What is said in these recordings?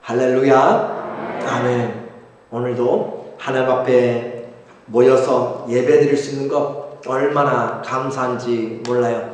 할렐루야. 아멘. 오늘도 하나님 앞에 모여서 예배 드릴 수 있는 것 얼마나 감사한지 몰라요.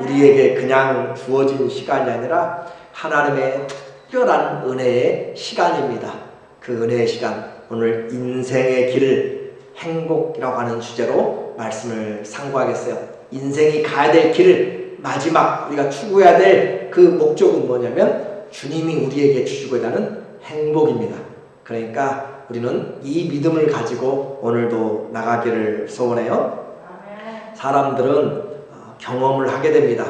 우리에게 그냥 주어진 시간이 아니라 하나님의 특별한 은혜의 시간입니다. 그 은혜의 시간, 오늘 인생의 길, 행복이라고 하는 주제로 말씀을 상고하겠어요. 인생이 가야 될 길을 마지막 우리가 추구해야 될 그 목적은 뭐냐면 주님이 우리에게 주시고자 하는 행복입니다. 그러니까 우리는 이 믿음을 가지고 오늘도 나가기를 소원해요. 사람들은 경험을 하게 됩니다.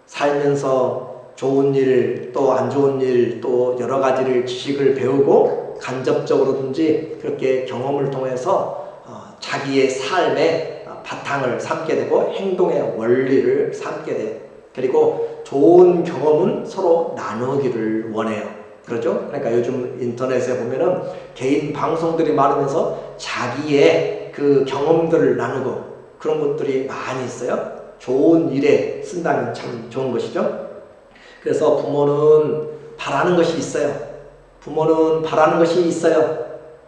살면서 좋은 일, 또 안 좋은 일, 또 여러 가지를 지식을 배우고 간접적으로든지 그렇게 경험을 통해서 자기의 삶의 바탕을 삼게 되고 행동의 원리를 삼게 돼요. 그리고 좋은 경험은 서로 나누기를 원해요. 그렇죠? 그러니까 요즘 인터넷에 보면은 개인 방송들이 많으면서 자기의 그 경험들을 나누고 그런 것들이 많이 있어요. 좋은 일에 쓴다면 참 좋은 것이죠. 그래서 부모는 바라는 것이 있어요. 부모는 바라는 것이 있어요.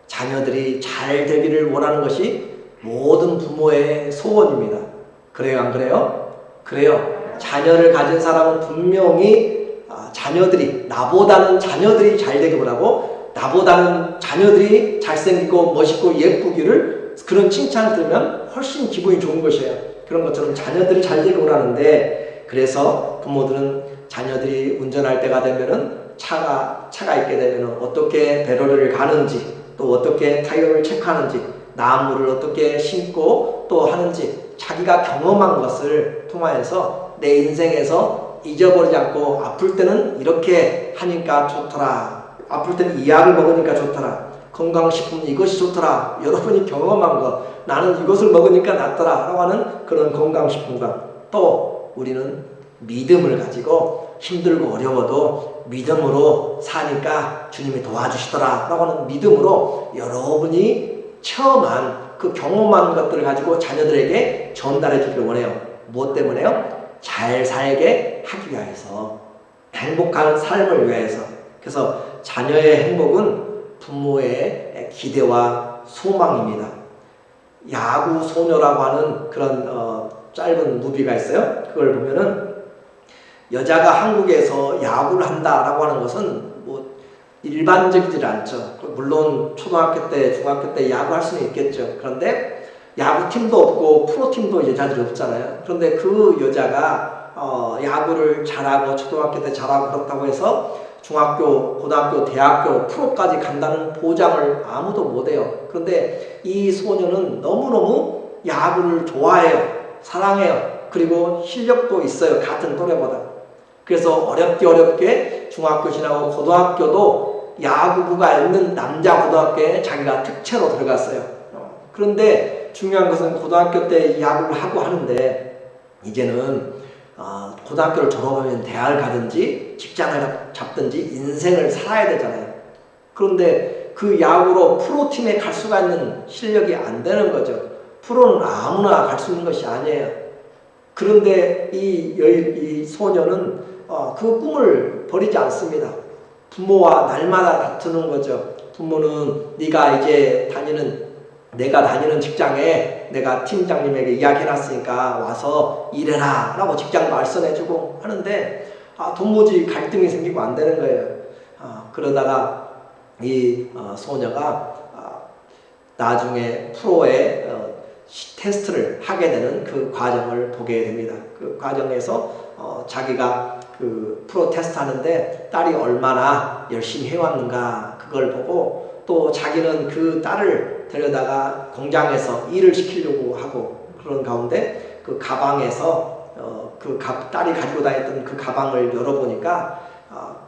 자녀들이 잘 되기를 원하는 것이 모든 부모의 소원입니다. 그래요, 안 그래요? 그래요. 자녀를 가진 사람은 분명히 자녀들이, 나보다는 자녀들이 잘 되기 원하고 나보다는 자녀들이 잘생기고 멋있고 예쁘기를, 그런 칭찬을 들으면 훨씬 기분이 좋은 것이에요. 그런 것처럼 자녀들이 잘 되기 원하는데, 그래서 부모들은 자녀들이 운전할 때가 되면은 차가 있게 되면은 어떻게 배로를 가는지, 또 어떻게 타이어를 체크하는지, 나무를 어떻게 심고 또 하는지 자기가 경험한 것을 통하여서 내 인생에서 잊어버리지 않고 아플 때는 이렇게 하니까 좋더라, 아플 때는 이 약을 먹으니까 좋더라, 건강식품 이것이 좋더라, 여러분이 경험한 것, 나는 이것을 먹으니까 낫더라 라고 하는 그런 건강식품과, 또 우리는 믿음을 가지고 힘들고 어려워도 믿음으로 사니까 주님이 도와주시더라 라고 하는 믿음으로 여러분이 체험한 그 경험한 것들을 가지고 자녀들에게 전달해 주기를 원해요. 무엇 때문에요? 잘 살게 하기 위해서, 행복한 삶을 위해서. 그래서 자녀의 행복은 부모의 기대와 소망입니다. 야구 소녀라고 하는 그런 짧은 무비가 있어요. 그걸 보면은 여자가 한국에서 야구를 한다라고 하는 것은 뭐 일반적이지 않죠. 물론 초등학교 때, 중학교 때 야구할 수는 있겠죠. 그런데 야구팀도 없고 프로팀도 여자들이 없잖아요. 그런데 그 여자가 야구를 잘하고 초등학교 때 잘하고 그렇다고 해서 중학교, 고등학교, 대학교, 프로까지 간다는 보장을 아무도 못해요. 그런데 이 소녀는 너무너무 야구를 좋아해요. 사랑해요. 그리고 실력도 있어요. 같은 또래보다. 그래서 어렵게 중학교 지나고 고등학교도 야구부가 있는 남자 고등학교에 자기가 특채로 들어갔어요. 그런데 중요한 것은 고등학교 때 야구를 하고 하는데, 이제는 고등학교를 졸업하면 대학을 가든지 직장을 잡든지 인생을 살아야 되잖아요. 그런데 그 야구로 프로팀에 갈 수가 있는 실력이 안 되는 거죠. 프로는 아무나 갈 수 있는 것이 아니에요. 그런데 이 소녀는 그 꿈을 버리지 않습니다. 부모와 날마다 다투는 거죠. 부모는 내가 다니는 직장에 내가 팀장님에게 이야기해놨으니까 와서 일해라 라고 직장도 알선해주고 하는데 도무지 갈등이 생기고 안 되는 거예요. 그러다가 이 소녀가 나중에 프로의 테스트를 하게 되는 그 과정을 보게 됩니다. 그 과정에서 자기가 그 프로 테스트 하는데 딸이 얼마나 열심히 해왔는가 그걸 보고, 또 자기는 그 딸을 데려다가 공장에서 일을 시키려고 하고, 그런 가운데 그 가방에서 딸이 가지고 다녔던 그 가방을 열어보니까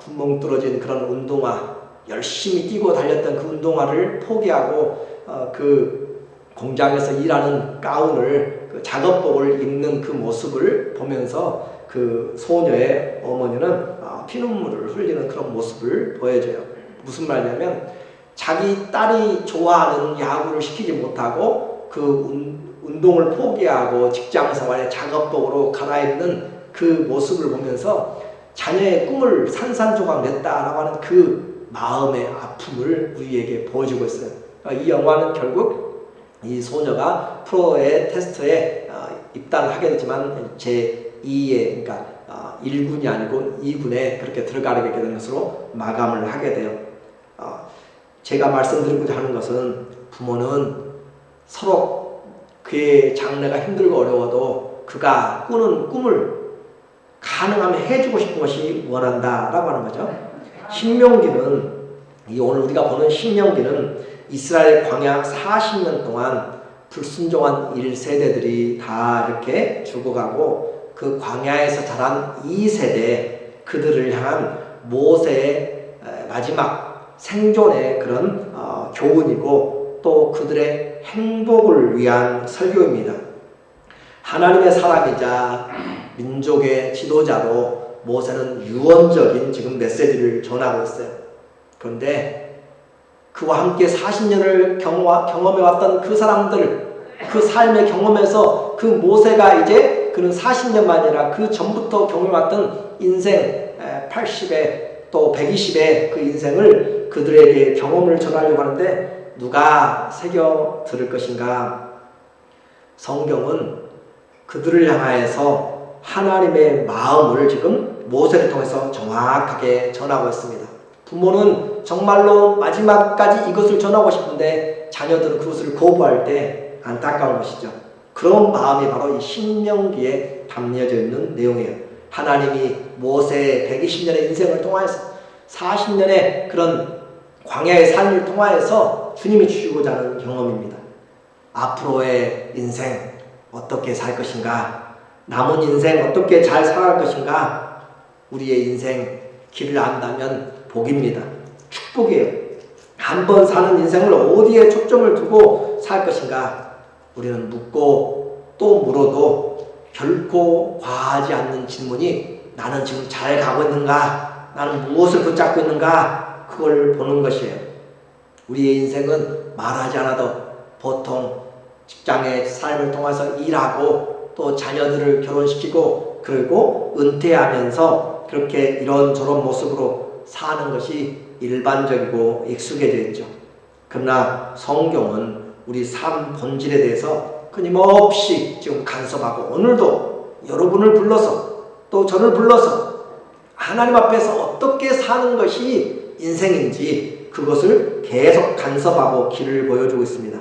구멍 뚫어진 그런 운동화, 열심히 뛰고 달렸던 그 운동화를 포기하고 그 공장에서 일하는 가운을, 그 작업복을 입는 그 모습을 보면서 그 소녀의 어머니는 피눈물을 흘리는 그런 모습을 보여줘요. 무슨 말이냐면 자기 딸이 좋아하는 야구를 시키지 못하고 그 운동을 포기하고 직장생활의 작업복으로 갈아입는 그 모습을 보면서 자녀의 꿈을 산산조각 냈다라고 하는 그 마음의 아픔을 우리에게 보여주고 있어요. 이 영화는 결국 이 소녀가 프로의 테스트에 입단하게 되지만 제2의 그러니까 1군이 아니고 2군에 그렇게 들어가게 되는 것으로 마감을 하게 돼요. 제가 말씀드리고자 하는 것은 부모는 서로 그의 장래가 힘들고 어려워도 그가 꾸는 꿈을 가능하면 해주고 싶은 것이 원한다라고 하는 거죠. 신명기는 오늘 우리가 보는 신명기는 이스라엘 광야 40년 동안 불순종한 1세대들이 다 이렇게 죽어가고 그 광야에서 자란 2세대 그들을 향한 모세의 마지막 생존의 그런 교훈이고 또 그들의 행복을 위한 설교입니다. 하나님의 사람이자 민족의 지도자로 모세는 유언적인 지금 메시지를 전하고 있어요. 그런데 그와 함께 40년을 경험해왔던 그 사람들, 그 삶의 경험에서 그 모세가 이제 그는 40년만 아니라 그 전부터 경험해왔던 인생 80에 또 120의 그 인생을 그들에게 경험을 전하려고 하는데 누가 새겨 들을 것인가? 성경은 그들을 향하여서 하나님의 마음을 지금 모세를 통해서 정확하게 전하고 있습니다. 부모는 정말로 마지막까지 이것을 전하고 싶은데 자녀들은 그것을 거부할 때 안타까운 것이죠. 그런 마음이 바로 이 신명기에 담겨져 있는 내용이에요. 하나님이 모세의 120년의 인생을 통하여서 40년의 그런 광야의 삶을 통하여서 주님이 주시고자 하는 경험입니다. 앞으로의 인생 어떻게 살 것인가? 남은 인생 어떻게 잘 살아갈 것인가? 우리의 인생 길을 안다면 복입니다. 축복이에요. 한 번 사는 인생을 어디에 초점을 두고 살 것인가? 우리는 묻고 또 물어도 결코 과하지 않는 질문이 나는 지금 잘 가고 있는가? 나는 무엇을 붙잡고 있는가? 그걸 보는 것이에요. 우리의 인생은 말하지 않아도 보통 직장의 삶을 통해서 일하고 또 자녀들을 결혼시키고 그리고 은퇴하면서 그렇게 이런저런 모습으로 사는 것이 일반적이고 익숙해져 있죠. 그러나 성경은 우리 삶 본질에 대해서 끊임없이 지금 간섭하고 오늘도 여러분을 불러서 또 저를 불러서 하나님 앞에서 어떻게 사는 것이 인생인지 그것을 계속 간섭하고 길을 보여주고 있습니다.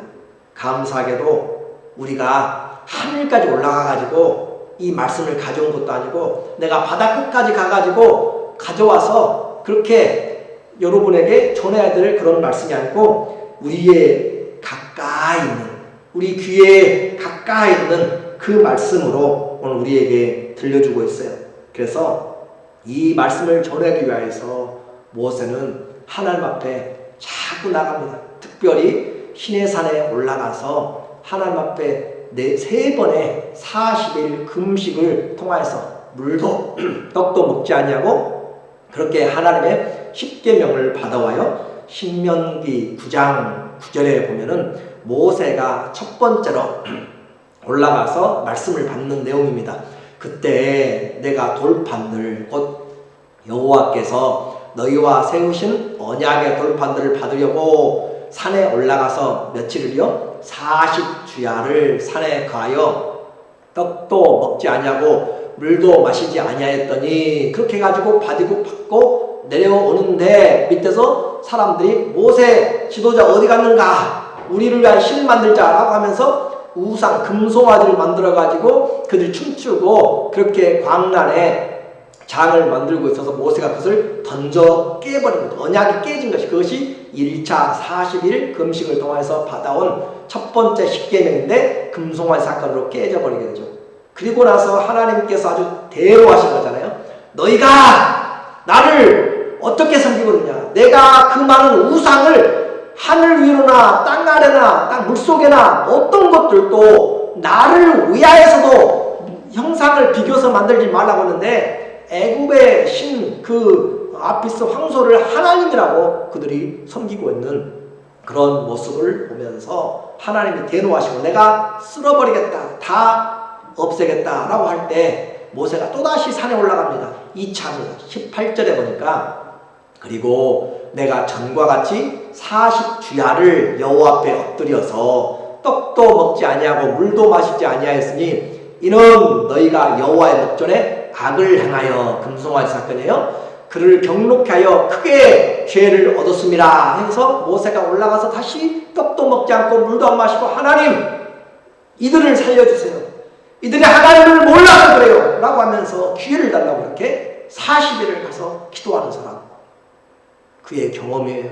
감사하게도 우리가 하늘까지 올라가가지고 이 말씀을 가져온 것도 아니고 내가 바다 끝까지 가가지고 가져와서 그렇게 여러분에게 전해야 될 그런 말씀이 아니고 우리의 가까이 있는 우리 귀에 가까이 있는 그 말씀으로 오늘 우리에게 들려주고 있어요. 그래서 이 말씀을 전하기 위해서 모세는 하나님 앞에 자꾸 나갑니다. 특별히 시내산에 올라가서 하나님 앞에 3번의 40일 금식을 통하여서 물도 떡도 먹지 아니하고 그렇게 하나님의 십계명을 받아와요. 신명기 9장 9절에 보면은 모세가 첫 번째로 올라가서 말씀을 받는 내용입니다. 그때 내가 돌판들 곧 여호와께서 너희와 세우신 언약의 돌판들을 받으려고 산에 올라가서 며칠을요 40주야를 산에 가여 떡도 먹지 아니하고 물도 마시지 아니하였더니 그렇게 해가지고 받고 내려오는데 밑에서 사람들이 모세 지도자 어디 갔는가 우리를 위한 신 만들자라고 하면서 우상 금송아지를 만들어가지고 그들 춤추고 그렇게 광란에 장을 만들고 있어서 모세가 그것을 던져 깨버린 것, 언약이 깨진 것이 그것이 1차 40일 금식을 통해서 받아온 첫 번째 십계명인데 금송아지 사건으로 깨져버리게 되죠. 그리고 나서 하나님께서 아주 대로하신 거잖아요. 너희가 나를 어떻게 섬기고 있느냐? 내가 그 많은 우상을 하늘 위로나 땅 아래나 땅 물속에나 어떤 것들도 나를 위하여서도 형상을 비교해서 만들지 말라고 하는데 애굽의 신 그 아피스 황소를 하나님이라고 그들이 섬기고 있는 그런 모습을 보면서 하나님이 대노하시고 내가 쓸어버리겠다 다 없애겠다 라고 할 때 모세가 또다시 산에 올라갑니다. 2차입니다. 18절에 보니까 그리고 내가 전과 같이 40주야를 여호와 앞에 엎드려서 떡도 먹지 아니하고 물도 마시지 아니하였으니 이는 너희가 여호와의 목전에 악을 행하여 금송아지 사건이에요. 그를 경록케 하여 크게 죄를 얻었습니다. 해서 모세가 올라가서 다시 떡도 먹지 않고 물도 안 마시고 하나님 이들을 살려주세요. 이들이 하나님을 몰라서 그래요 라고 하면서 기회를 달라고 이렇게 40일을 가서 기도하는 사람, 그의 경험이에요.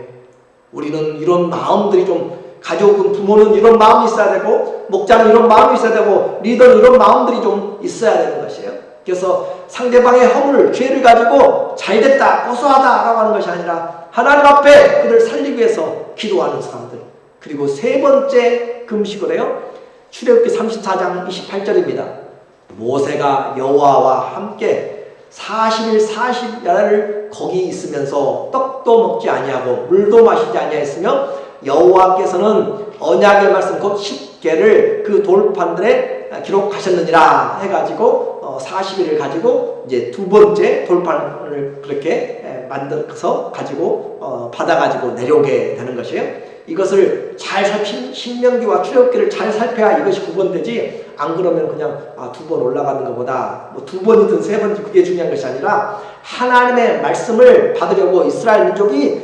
우리는 이런 마음들이 좀, 가족은, 부모는 이런 마음이 있어야 되고, 목자는 이런 마음이 있어야 되고, 리더는 이런 마음들이 좀 있어야 되는 것이에요. 그래서 상대방의 허물, 죄를 가지고 잘됐다, 고소하다 라고 하는 것이 아니라 하나님 앞에 그를 살리기 위해서 기도하는 사람들. 그리고 세 번째 금식을 해요. 출애굽기 34장 28절입니다. 모세가 여호와와 함께 40일 40야를 거기 있으면서 떡도 먹지 아니하고 물도 마시지 아니하였으며 여호와께서는 언약의 말씀 곧 10개를 그 돌판들에 기록하셨느니라 해가지고 40일을 가지고 이제 두 번째 돌판을 그렇게 만들어서 가지고 받아가지고 내려오게 되는 것이에요. 이것을 잘 살핀 신명기와 출애굽기를 잘 살펴야 이것이 구분되지, 안 그러면 그냥 두 번 올라가는 것보다 뭐 두 번이든 세 번이든 그게 중요한 것이 아니라 하나님의 말씀을 받으려고 이스라엘 민족이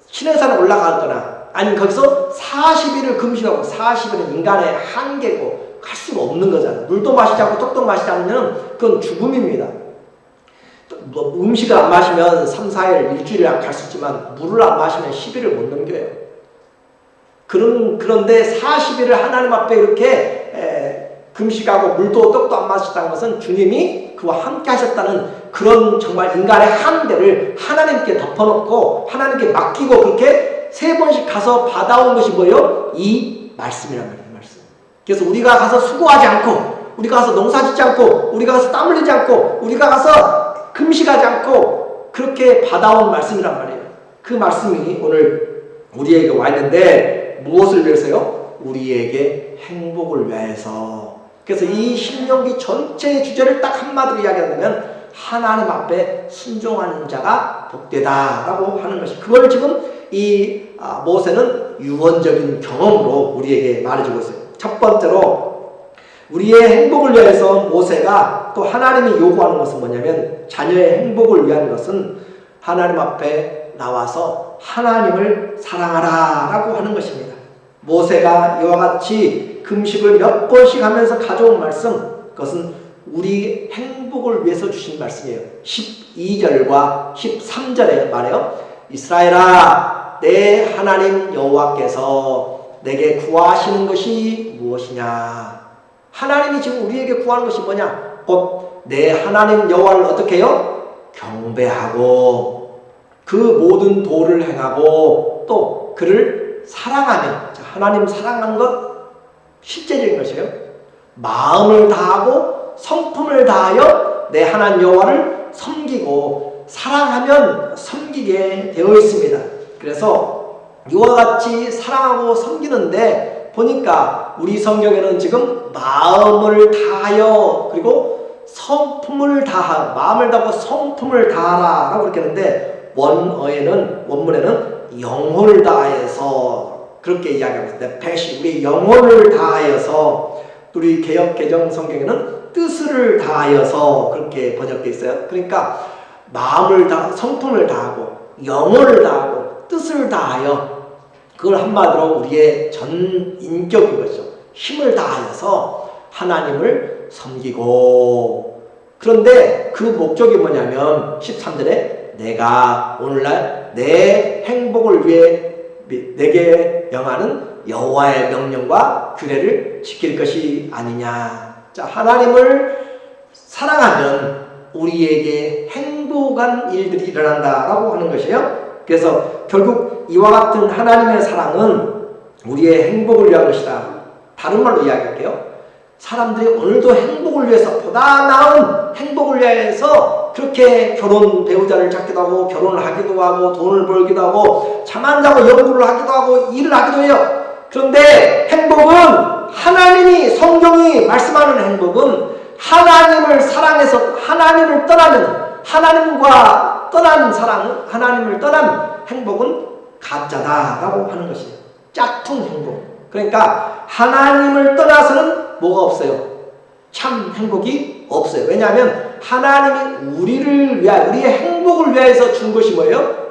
시내산에 올라가거나 아니면 거기서 40일을 금식하고, 40일은 인간의 한계고 갈 수가 없는 거잖아요. 물도 마시지 않고 떡도 마시지 않으면 그건 죽음입니다. 뭐 음식을 안 마시면 3, 4일, 일주일을 갈 수 있지만 물을 안 마시면 10일을 못 넘겨요. 그런데 40일을 하나님 앞에 이렇게 금식하고 물도 떡도 안 마셨다는 것은 주님이 그와 함께 하셨다는 그런 정말 인간의 한계를 하나님께 덮어놓고 하나님께 맡기고 그렇게 세 번씩 가서 받아온 것이 뭐예요? 이 말씀이란 말이에요. 이 말씀. 그래서 우리가 가서 수고하지 않고, 우리가 가서 농사 짓지 않고, 우리가 가서 땀 흘리지 않고, 우리가 가서 금식하지 않고 그렇게 받아온 말씀이란 말이에요. 그 말씀이 오늘 우리에게 와 있는데 무엇을 위해서요? 우리에게 행복을 위해서. 그래서 이 신명기 전체의 주제를 딱 한마디로 이야기하면 하나님 앞에 순종하는 자가 복되다 라고 하는 것이, 그걸 지금 이 모세는 유언적인 경험으로 우리에게 말해주고 있어요. 첫 번째로 우리의 행복을 위해서 모세가 또 하나님이 요구하는 것은 뭐냐면, 자녀의 행복을 위한 것은 하나님 앞에 나와서 하나님을 사랑하라 라고 하는 것입니다. 모세가 이와 같이 금식을 몇 번씩 하면서 가져온 말씀, 그것은 우리 행복을 위해서 주신 말씀이에요. 12절과 13절에 말해요. 이스라엘아, 내 하나님 여호와께서 내게 구하시는 것이 무엇이냐. 하나님이 지금 우리에게 구하는 것이 뭐냐? 곧 내 하나님 여호와를 어떻게 해요? 경배하고 그 모든 도를 행하고 또 그를 사랑하며, 하나님 사랑하는 것 실제적인 것이에요. 마음을 다하고 성품을 다하여 내 하나님 여호와를 섬기고 사랑하면 섬기게 되어 있습니다. 그래서 이와 같이 사랑하고 섬기는데 보니까 우리 성경에는 지금 마음을 다하여 그리고 성품을 다하, 마음을 다하고 성품을 다하라 라고 이렇게 하는데, 원문에는 영혼을 다하여서 그렇게 이야기하고 있습니다. 패시, 우리 영혼을 다하여서, 우리 개역 개정 성경에는 뜻을 다하여서 그렇게 번역되어 있어요. 그러니까 마음을 다, 성품을 다하고 영혼을 다하고 뜻을 다하여, 그걸 한마디로 우리의 전 인격인 것이죠. 힘을 다하여서 하나님을 섬기고, 그런데 그 목적이 뭐냐면 13절에 내가 오늘날 내 행복을 위해 내게 명하는 여호와의 명령과 규례를 지킬 것이 아니냐. 자, 하나님을 사랑하면 우리에게 행복한 일들이 일어난다라고 하는 것이에요. 그래서 결국 이와 같은 하나님의 사랑은 우리의 행복을 위한 것이다. 다른 말로 이야기할게요. 사람들이 오늘도 행복을 위해서, 보다 나은 행복을 위해서 그렇게 결혼 배우자를 찾기도 하고 결혼을 하기도 하고 돈을 벌기도 하고 잠 안 자고 연구를 하기도 하고 일을 하기도 해요. 그런데 행복은 하나님이, 성경이 말씀하는 행복은 하나님을 사랑해서 하나님을 떠나는, 하나님과 떠난 사랑, 하나님을 떠난 행복은 가짜다라고 하는 것이에요. 짝퉁 행복. 그러니까 하나님을 떠나서는 뭐가 없어요? 참 행복이 없어요. 왜냐하면 하나님이 우리를 위하여, 우리의 행복을 위하여서 준 것이 뭐예요?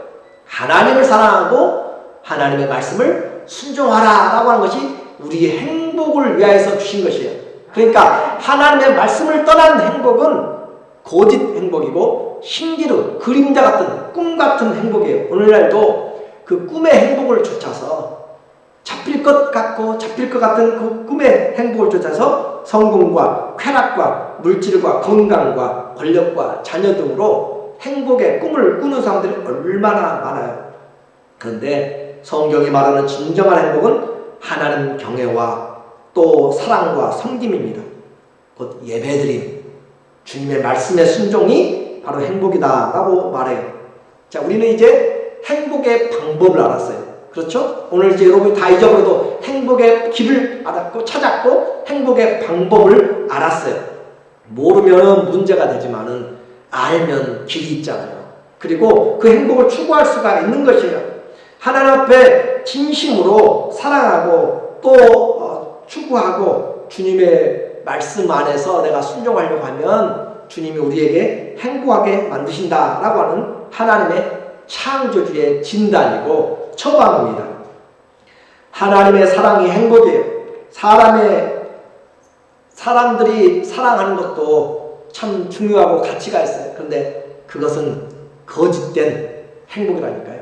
하나님을 사랑하고 하나님의 말씀을 순종하라 라고 하는 것이 우리의 행복을 위하여서 주신 것이에요. 그러니까 하나님의 말씀을 떠난 행복은 고짓 행복이고 신기루, 그림자 같은, 꿈 같은 행복이에요. 오늘날도 그 꿈의 행복을 쫓아서 잡힐 것 같고 잡힐 것 같은 그 꿈의 행복을 쫓아서 성공과 쾌락과 물질과 건강과 권력과 자녀 등으로 행복의 꿈을 꾸는 사람들이 얼마나 많아요. 그런데 성경이 말하는 진정한 행복은 하나님 경외와 또 사랑과 섬김입니다. 곧 예배드림, 주님의 말씀의 순종이 바로 행복이다 라고 말해요. 자, 우리는 이제 행복의 방법을 알았어요. 그렇죠? 오늘 이제 여러분이 다 잊어버려도 행복의 길을 알았고 찾았고 행복의 방법을 알았어요. 모르면 문제가 되지만은 알면 길이 있잖아요. 그리고 그 행복을 추구할 수가 있는 것이에요. 하나님 앞에 진심으로 사랑하고 또 추구하고 주님의 말씀 안에서 내가 순종하려고 하면 주님이 우리에게 행복하게 만드신다라고 하는 하나님의 창조주의 진단이고 처방입니다. 하나님의 사랑이 행복이에요. 사람들이 사랑하는 것도 참 중요하고 가치가 있어요. 그런데 그것은 거짓된 행복이라니까요.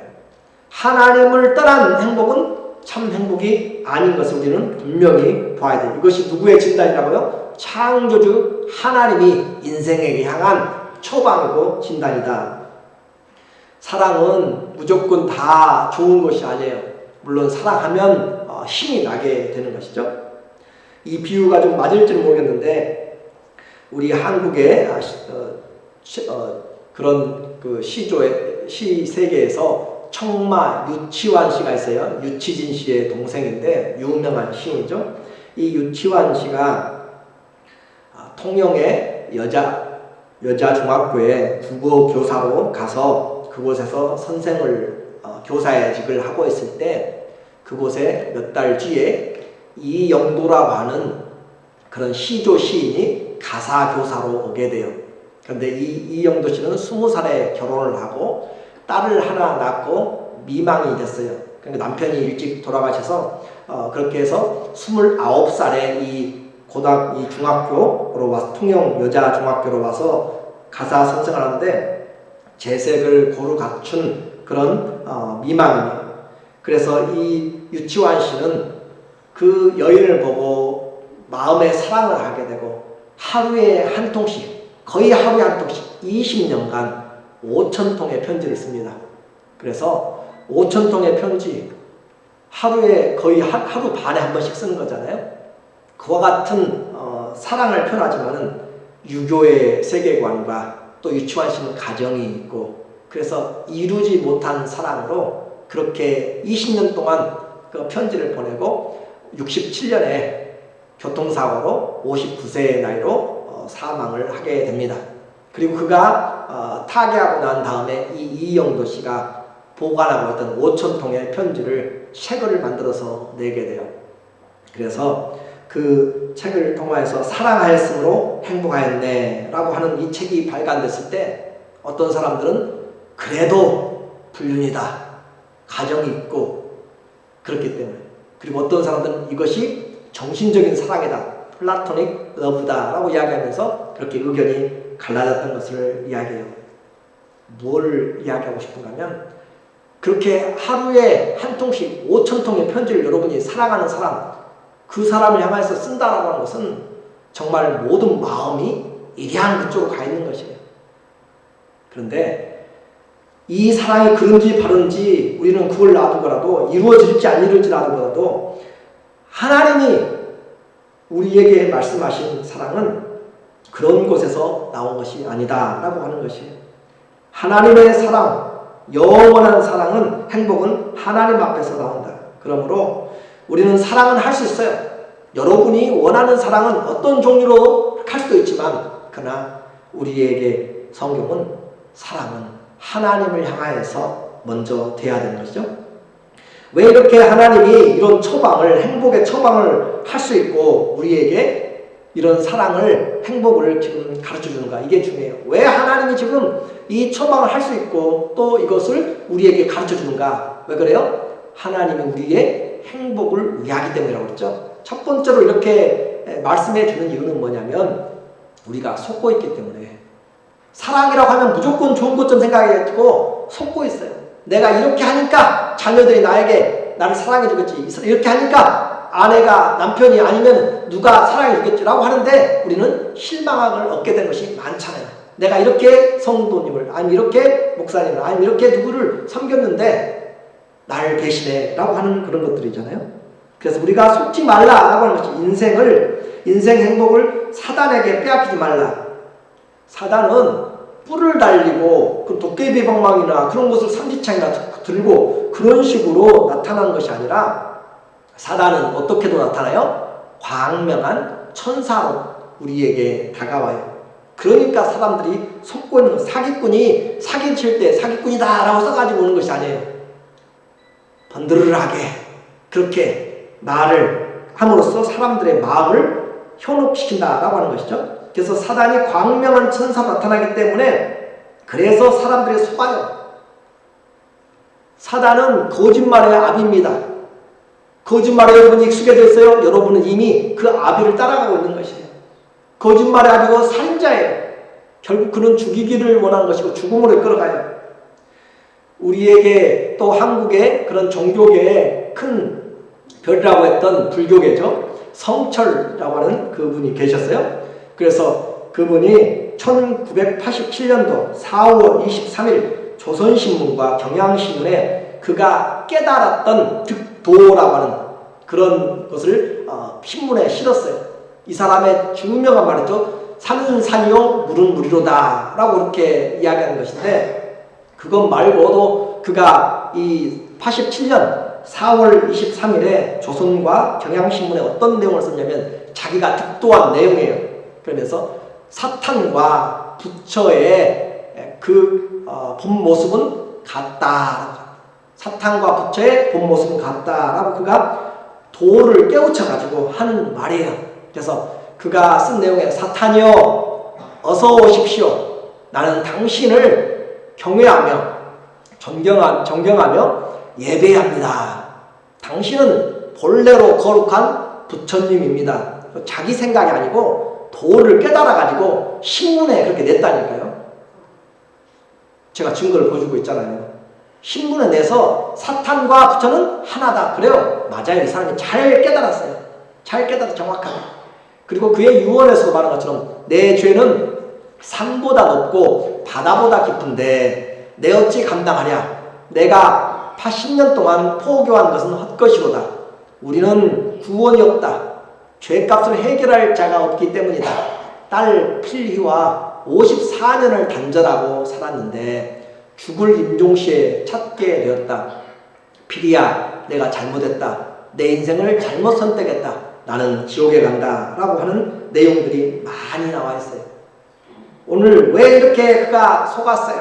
하나님을 떠난 행복은 참 행복이 아닌 것을 우리는 분명히 봐야 돼요. 이것이 누구의 진단이라고요? 창조주 하나님이 인생에게 향한 처방이고 진단이다. 사랑은 무조건 다 좋은 것이 아니에요. 물론 사랑하면 힘이 나게 되는 것이죠. 이 비유가 좀 맞을지는 모르겠는데 우리 한국의 그런 그 시 세계에서 청마 유치환 씨가 있어요. 유치진 씨의 동생인데 유명한 시인이죠. 이 유치환 씨가 통영의 여자 중학교에 국어 교사로 가서 그곳에서 선생을 교사직을 하고 있을 때 그곳에 몇 달 뒤에 이영도라고 하는 그런 시조 시인이 가사 교사로 오게 돼요. 그런데 이영도 씨는 20살에 결혼을 하고 딸을 하나 낳고 미망이 됐어요. 그러니까 남편이 일찍 돌아가셔서 그렇게 해서 29살에 이 중학교로 와서 통영 여자 중학교로 와서 가사 선생을 하는데 재색을 고루 갖춘 그런 미망입니다. 그래서 이 유치환 씨는 그 여인을 보고 마음의 사랑을 하게 되고 하루에 한 통씩, 거의 하루에 한 통씩 20년간 5,000통의 편지를 씁니다. 그래서 5,000통의 편지 하루에 거의 하루 반에 한 번씩 쓰는 거잖아요. 그와 같은 사랑을 표현하지만은 유교의 세계관과 또 유치환 씨는 가정이 있고 그래서 이루지 못한 사랑으로 그렇게 20년 동안 그 편지를 보내고 67년에 교통사고로 59세의 나이로 사망을 하게 됩니다. 그리고 그가 타계하고 난 다음에 이 이영도 씨가 보관하고 있던 5,000통의 편지를 책을 만들어서 내게 돼요. 그래서 그 책을 통해서 사랑하였으므로 행복하였네 라고 하는 이 책이 발간됐을 때 어떤 사람들은 그래도 불륜이다, 가정이 있고 그렇기 때문에, 그리고 어떤 사람들은 이것이 정신적인 사랑이다, 플라토닉 러브다 라고 이야기하면서 그렇게 의견이 갈라졌던 것을 이야기해요. 뭘 이야기하고 싶은가 하면 그렇게 하루에 한 통씩 5,000통의 편지를 여러분이 사랑하는 사람, 그 사람을 향해서 쓴다라고 하는 것은 정말 모든 마음이 일양 그쪽으로 가 있는 것이에요. 그런데 이 사랑이 그런지 바른지 우리는 그걸 놔두더라도, 이루어질지 안 이루어질지 놔두더라도 하나님이 우리에게 말씀하신 사랑은 그런 곳에서 나온 것이 아니다 라고 하는 것이에요. 하나님의 사랑, 영원한 사랑은, 행복은 하나님 앞에서 나온다. 그러므로 우리는 사랑은 할 수 있어요. 여러분이 원하는 사랑은 어떤 종류로 할 수도 있지만, 그러나 우리에게 성경은 사랑은 하나님을 향하여서 먼저 돼야 되는 것이죠. 왜 이렇게 하나님이 이런 처방을, 행복의 처방을 할 수 있고 우리에게 이런 사랑을, 행복을 지금 가르쳐 주는가? 이게 중요해요. 왜 하나님이 지금 이 처방을 할 수 있고 또 이것을 우리에게 가르쳐 주는가? 왜 그래요? 하나님이 우리의 행복을 위하기 때문이라고 그랬죠. 첫 번째로 이렇게 말씀해 주는 이유는 뭐냐면 우리가 속고 있기 때문에. 사랑이라고 하면 무조건 좋은 것좀 생각해가지고 속고 있어요. 내가 이렇게 하니까 자녀들이 나를 사랑해 주겠지. 이렇게 하니까 아내가, 남편이, 아니면 누가 사랑해 주겠지라고 하는데 우리는 실망을 얻게 되는 것이 많잖아요. 내가 이렇게 성도님을, 아니면 이렇게 목사님을, 아니면 이렇게 누구를 섬겼는데 나를 배신해 라고 하는 그런 것들이잖아요. 그래서 우리가 속지 말라라고 하는 것이 인생 행복을 사단에게 빼앗기지 말라. 사단은 뿔을 달리고 그 도깨비 방망이나 그런 것을 삼지창이나 들고 그런 식으로 나타나는 것이 아니라 사단은 어떻게도 나타나요? 광명한 천사로 우리에게 다가와요. 그러니까 사람들이 속고 있는 것, 사기꾼이 사기칠 때 사기꾼이다 라고 써가지고 오는 것이 아니에요. 번드르르하게 그렇게 말을 함으로써 사람들의 마음을 현혹시킨다라고 하는 것이죠. 그래서 사단이 광명한 천사로 나타나기 때문에 그래서 사람들이 속아요. 사단은 거짓말의 아비입니다. 거짓말에 여러분이 익숙해져 있어요? 여러분은 이미 그 아비를 따라가고 있는 것이에요. 거짓말의 아비고 살인자예요. 결국 그는 죽이기를 원하는 것이고 죽음으로 이끌어가요. 우리에게 또 한국의 그런 종교계의 큰 별이라고 했던 불교계죠. 성철이라고 하는 그분이 계셨어요. 그래서 그분이 1987년도 4월 23일 조선신문과 경향신문에 그가 깨달았던 득도라고 하는 그런 것을 신문에 실었어요. 이 사람의 유명한 말이죠. 산은 산이요 물은 물이로다 라고 이렇게 이야기하는 것인데 그것 말고도 그가 이 87년 4월 23일에 조선과 경향신문에 어떤 내용을 썼냐면 자기가 득도한 내용이에요. 그러면서 사탄과 부처의 그 본 모습은 같다. 사탄과 부처의 본 모습은 같다라고 그가 도를 깨우쳐가지고 하는 말이에요. 그래서 그가 쓴 내용에 사탄이여 어서 오십시오. 나는 당신을 경외하며 존경하며 예배합니다. 당신은 본래로 거룩한 부처님입니다. 자기 생각이 아니고 도를 깨달아가지고 신문에 그렇게 냈다니까요. 제가 증거를 보여주고 있잖아요. 신문에 내서 사탄과 부처는 하나다. 그래요. 맞아요. 이 사람이 잘 깨달았어요. 잘 깨달아 정확하게. 그리고 그의 유언에서 말한 것처럼 내 죄는 산보다 높고 바다보다 깊은데 내 어찌 감당하랴. 내가 80년 동안 포교한 것은 헛것이로다. 우리는 구원이 없다. 죄값을 해결할 자가 없기 때문이다. 딸 필희와 54년을 단절하고 살았는데 죽을 임종시에 찾게 되었다. 필희야, 내가 잘못했다. 내 인생을 잘못 선택했다. 나는 지옥에 간다. 라고 하는 내용들이 많이 나와 있어요. 오늘 왜 이렇게 그가 속았어요?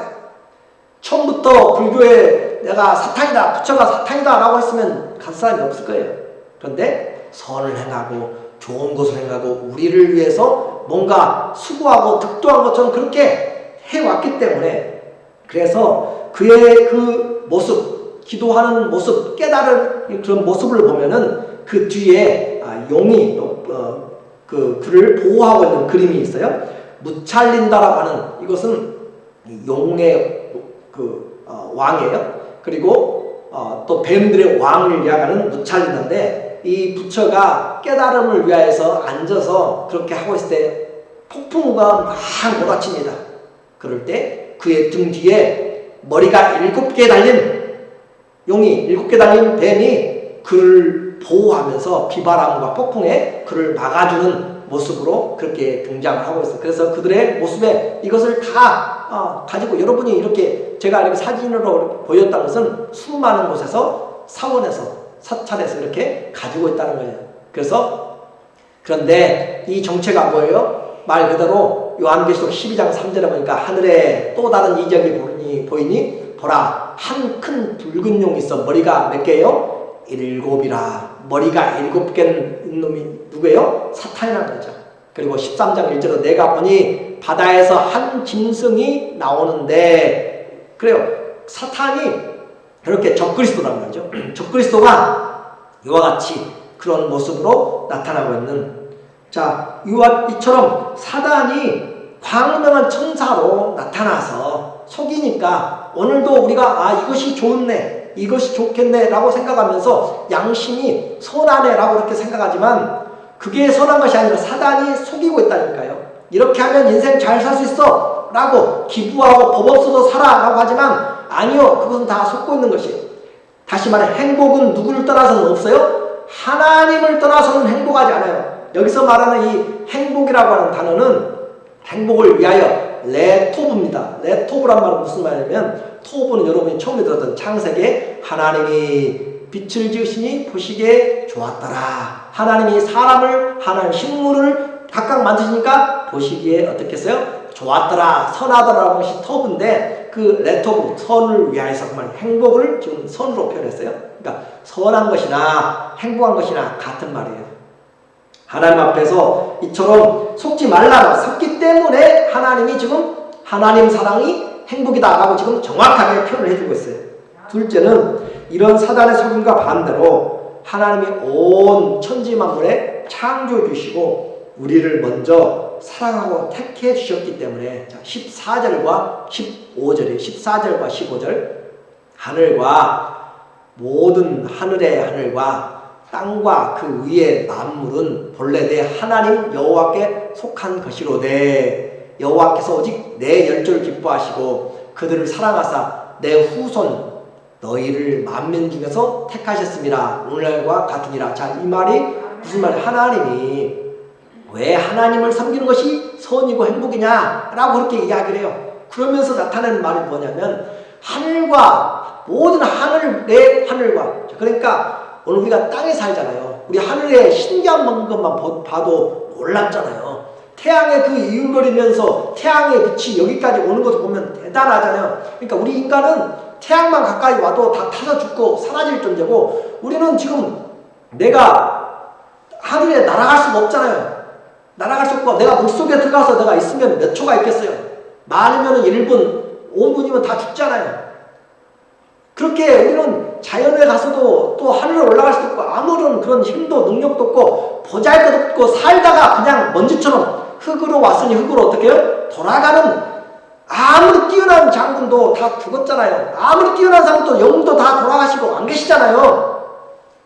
처음부터 불교에 내가 사탄이다, 부처가 사탄이다 라고 했으면 갈 사람이 없을 거예요. 그런데 선을 행하고 좋은 것을 행하고 우리를 위해서 뭔가 수고하고 득도한 것처럼 그렇게 해왔기 때문에 그래서 그의 그 모습, 기도하는 모습, 깨달은 그런 모습을 보면은 그 뒤에 용이 그를 보호하고 있는 그림이 있어요. 무찰린다라고 하는 이것은 용의 왕이에요. 그리고 또 뱀들의 왕을 이야기하는 무찰린다인데 이 부처가 깨달음을 위하여서 앉아서 그렇게 하고 있을 때 폭풍우가 막 몰아칩니다. 그럴 때 그의 등 뒤에 머리가 7개 달린 용이 7개 달린 뱀이 그를 보호하면서 비바람과 폭풍에 그를 막아주는 모습으로 그렇게 등장을 하고 있어요. 그래서 그들의 모습에 이것을 다 가지고 여러분이 이렇게 제가 이렇게 사진으로 보였다는 것은 수많은 곳에서 사원에서 사찰에서 이렇게 가지고 있다는 거예요. 그래서 그런데 이 정체가 뭐예요? 말 그대로 요한계시록 12장 3절에 보니까 하늘에 또 다른 이적이 보이니 보라 한 큰 붉은 용이 있어. 머리가 몇 개예요? 7이라. 머리가 7개는 놈이 누구예요? 사탄이라는 거죠. 그리고 13장 1절로 내가 보니 바다에서 한 짐승이 나오는데, 그래요. 사탄이 그렇게 적그리스도란 말이죠. 적그리스도가 이와 같이 그런 모습으로 나타나고 있는, 자, 이처럼 사단이 광명한 천사로 나타나서 속이니까 오늘도 우리가 이것이 좋네, 이것이 좋겠네 라고 생각하면서 양심이 선하네 라고 그렇게 생각하지만 그게 선한 것이 아니라 사단이 속이고 있다니까요. 이렇게 하면 인생 잘 살 수 있어 라고 기부하고 법 없어도 살아 라고 하지만 아니요, 그것은 다 속고 있는 것이에요. 다시 말해 행복은 누구를 떠나서는 없어요? 하나님을 떠나서는 행복하지 않아요. 여기서 말하는 이 행복이라고 하는 단어는 행복을 위하여 레토브입니다. 레토브란 말은 무슨 말이냐면, 토브는 여러분이 처음에 들었던 창세기에 하나님이 빛을 지으시니 보시기에 좋았더라. 하나님이 사람을, 하나님 식물을 각각 만드시니까 보시기에 어떻겠어요? 좋았더라, 선하더라라는 것이 토브인데, 그 레토브, 선을 위하여서 그만 행복을 지금 선으로 표현했어요. 그러니까 선한 것이나 행복한 것이나 같은 말이에요. 하나님 앞에서 이처럼 속지 말라, 섰기 때문에 하나님이 지금 하나님 사랑이 행복이다 라고 지금 정확하게 표현을 해주고 있어요. 둘째는 이런 사단의 속임과 반대로 하나님이 온 천지 만물에 창조해 주시고 우리를 먼저 사랑하고 택해 주셨기 때문에, 14절과 15절에 14절과 15절, 하늘과 모든 하늘의 하늘과 땅과 그 위의 만물은 본래 내 하나님 여호와께 속한 것이로되 여호와께서 오직 내 열조를 기뻐하시고 그들을 사랑하사 내 후손 너희를 만민 중에서 택하셨습니다. 오늘날과 같으니라. 자, 이 말이 무슨 말이에요? 하나님이 왜 하나님을 섬기는 것이 선이고 행복이냐 라고 그렇게 이야기를 해요. 그러면서 나타내는 말이 뭐냐면 하늘과 모든 하늘, 내 하늘과, 그러니까 오늘 우리가 땅에 살잖아요. 우리 하늘에 신기한 것만 봐도 놀랍잖아요. 태양의 그 이을거리면서 태양의 빛이 여기까지 오는 것을 보면 대단하잖아요. 그러니까 우리 인간은 태양만 가까이 와도 다 타서 죽고 사라질 존재고, 우리는 지금 내가 하늘에 날아갈 수가 없잖아요. 날아갈 수 없고 내가 물속에 들어가서 내가 있으면 몇 초가 있겠어요. 많으면 1분, 5분이면 다 죽잖아요. 그렇게 우리는 자연에 가서도 또 하늘에 올라갈 수도 없고 아무런 그런 힘도 능력도 없고 보잘것 없고 살다가 그냥 먼지처럼 흙으로 왔으니 흙으로 어떻게 해요? 돌아가는, 아무리 뛰어난 장군도 다 죽었잖아요. 아무리 뛰어난 사람도 영도 다 돌아가시고 안 계시잖아요.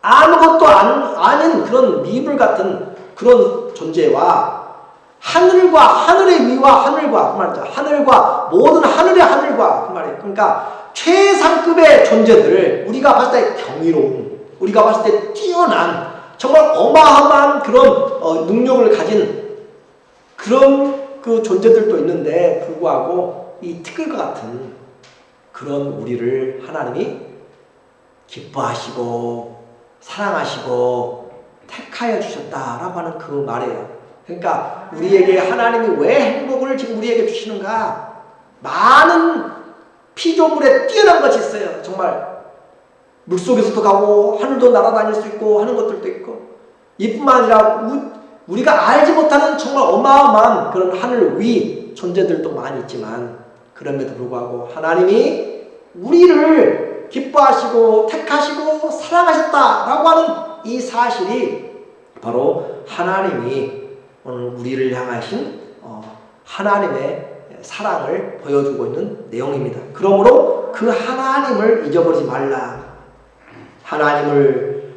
아무것도 아닌 그런 미물 같은 그런 존재와 하늘과 하늘의 위와 하늘과 그 말이죠. 하늘과 모든 하늘의 하늘과 그 말이에요. 그러니까 최상급의 존재들, 우리가 봤을 때 경이로운, 우리가 봤을 때 뛰어난, 정말 어마어마한 그런 능력을 가진 그런 그 존재들도 있는데 불구하고 이 티끌과 같은 그런 우리를 하나님이 기뻐하시고 사랑하시고 택하여 주셨다라고 하는 그 말이에요. 그러니까 우리에게 하나님이 왜 행복을 지금 우리에게 주시는가? 많은 피조물에 뛰어난 것이 있어요. 정말 물속에서도 가고 하늘도 날아다닐 수 있고 하는 것들도 있고, 이뿐만 아니라 우리가 알지 못하는 정말 어마어마한 그런 하늘 위 존재들도 많이 있지만, 그럼에도 불구하고 하나님이 우리를 기뻐하시고 택하시고 사랑하셨다라고 하는 이 사실이 바로 하나님이 오늘 우리를 향하신 하나님의 사랑을 보여주고 있는 내용입니다. 그러므로 그 하나님을 잊어버리지 말라. 하나님을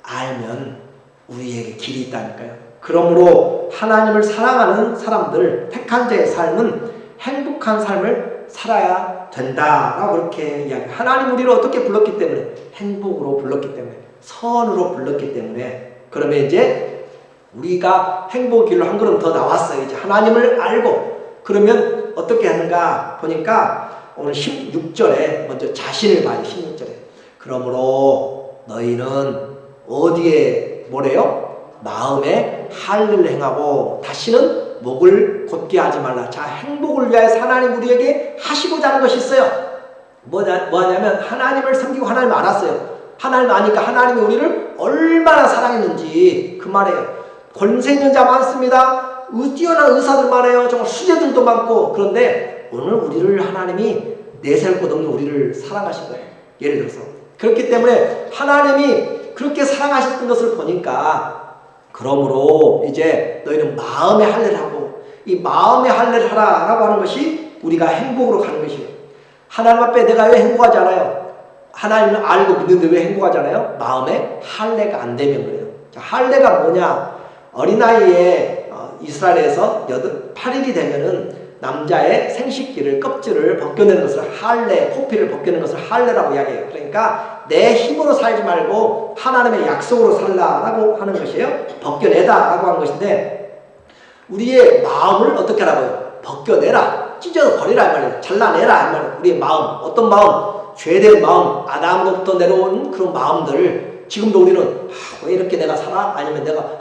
알면 우리에게 길이 있다니까요. 그러므로 하나님을 사랑하는 사람들, 택한 자의 삶은 행복한 삶을 살아야 된다라고 그렇게 이야기해요. 하나님 우리를 어떻게 불렀기 때문에? 행복으로 불렀기 때문에, 선으로 불렀기 때문에. 그러면 이제 우리가 행복 길로 한 걸음 더 나왔어요. 이제 하나님을 알고. 그러면 어떻게 하는가 보니까 오늘 16절에 먼저 자신을 봐요. 16절에. 그러므로 너희는 어디에 뭐래요? 마음에 할례를 행하고 다시는 목을 곧게 하지 말라. 자, 행복을 위하여 하나님 우리에게 하시고자 하는 것이 있어요. 뭐냐면 하나님을 섬기고 하나님을 알았어요. 하나님을 아니까 하나님이 우리를 얼마나 사랑했는지 그 말이에요. 권세 있는 자 많습니다. 뛰어난 의사들 많아요. 정말 수제들도 많고. 그런데 오늘 우리를 하나님이 내세울 것 없는 우리를 사랑하신 거예요. 예를 들어서. 그렇기 때문에 하나님이 그렇게 사랑하셨던 것을 보니까 그러므로 이제 너희는 마음의 할례를 하고 이 마음의 할례를 하라라고 하는 것이 우리가 행복으로 가는 것이에요. 하나님 앞에 내가 왜 행복하지 않아요? 하나님을 알고 믿는데 왜 행복하지 않아요? 마음에 할례가 안 되면 그래요. 자, 할례가 뭐냐? 어린아이의 이스라엘에서 8일이 되면은 남자의 생식기를 껍질을 벗겨내는 것을 할례, 코피를 벗겨내는 것을 할례라고 이야기해요. 그러니까 내 힘으로 살지 말고 하나님의 약속으로 살라라고 하는 것이에요. 벗겨내다라고 하는 것인데 우리의 마음을 어떻게 하라고요? 벗겨내라, 찢어서 버리라 이 말이에요. 잘라내라 이 말이에요. 우리의 마음, 어떤 마음? 죄된 마음, 아담으로부터 내려온 그런 마음들. 지금도 우리는 왜 이렇게 내가 살아? 아니면 내가